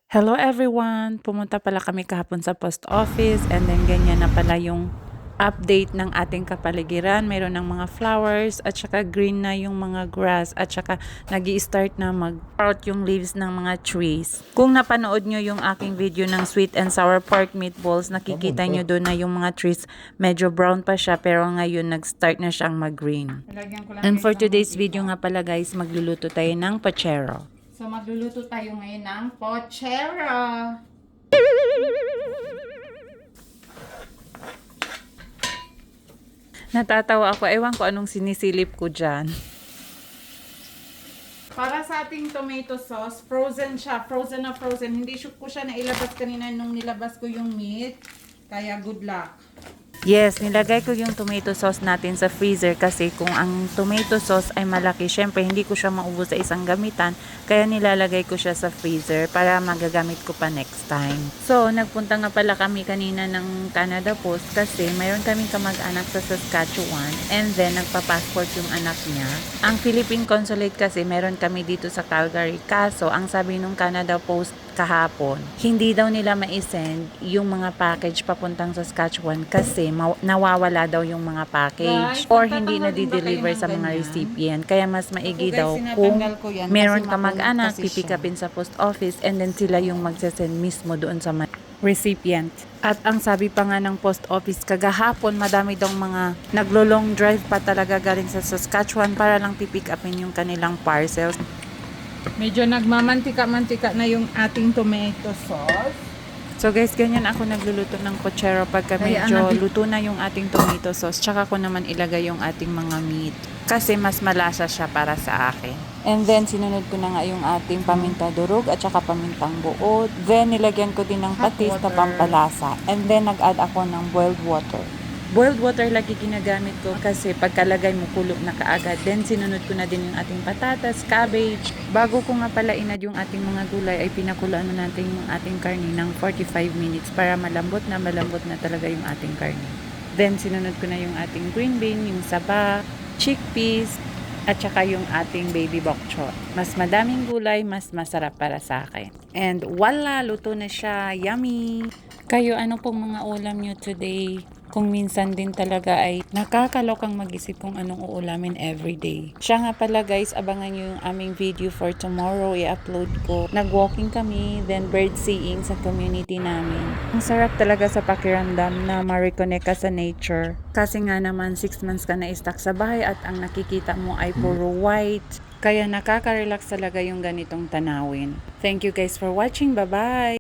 Hello everyone! Pumunta pala kami kahapon sa post office and then ganyan na pala yung update ng ating kapaligiran. Mayroon ng mga flowers at saka green na yung mga grass at saka nag-i-start na mag-sprout yung leaves ng mga trees. Kung napanood nyo yung aking video ng sweet and sour pork meatballs, nakikita nyo doon na yung mga trees medyo brown pa siya pero ngayon nag-start na siyang mag-green. And for today's video nga pala guys, magluluto tayo ng pochero. So, magluluto tayo ngayon ng pochero. Natatawa ako. Ewan ko anong sinisilip ko dyan. Para sa ating tomato sauce, frozen siya. Frozen na frozen. Hindi ko siya nailabas kanina nung nilabas ko yung meat. Kaya good luck. Yes, nilagay ko yung tomato sauce natin sa freezer kasi kung ang tomato sauce ay malaki, syempre hindi ko siya maubos sa isang gamitan, kaya nilalagay ko siya sa freezer para magagamit ko pa next time. So, nagpunta nga pala kami kanina ng Canada Post kasi mayroon kaming kamag-anak sa Saskatchewan and then nagpa-passport yung anak niya. Ang Philippine Consulate kasi meron kami dito sa Calgary, kaso ang sabi nung Canada Post kahapon, hindi daw nila ma-send yung mga package papuntang Saskatchewan kasi nawawala daw yung mga package or hindi na di-deliver sa mga recipient. Kaya mas maigi daw kung meron ka mag-anak, pipikapin sa post office and then sila yung magsasend mismo doon sa recipient. At ang sabi pa nga ng post office kagahapon, madami daw mga naglo-long drive pa talaga galing sa Saskatchewan para lang pipick upin yung kanilang parcels. Medyo nagmamantika-mantika na yung ating tomato sauce. So guys, ganyan ako nagluluto ng pochero pagka medyo luto na yung ating tomato sauce. Tsaka ko naman ilagay yung ating mga meat. Kasi mas malasa siya para sa akin. And then sinunod ko na nga yung ating paminta durog at saka pamintang buo. Then nilagyan ko din ng patis na pampalasa. And then nag-add ako ng boiled water. Boiled water lagi ginagamit ko kasi pagkalagay mo kulo na kaagad. Then sinunod ko na din yung ating patatas, cabbage. Bago ko nga pala inad yung ating mga gulay ay pinakuloan na natin yung ating karne ng 45 minutes para malambot na talaga yung ating karne. Then sinunod ko na yung ating green bean, yung saba, chickpeas, at saka yung ating baby bok choy. Mas madaming gulay, mas masarap para sa akin. And wala, luto na siya. Yummy! Kayo, ano pong mga ulam nyo today? Kung minsan din talaga ay nakakalokang mag-isip kung anong uulamin everyday. Siya nga pala guys, abangan nyo yung aming video for tomorrow. I-upload ko. Nag-walking kami, then bird seeing sa community namin. Ang sarap talaga sa pakiramdam na ma-reconnect ka sa nature. Kasi nga naman 6 months ka na stuck sa bahay at ang nakikita mo ay puro white. Kaya nakaka-relax talaga yung ganitong tanawin. Thank you guys for watching. Bye-bye!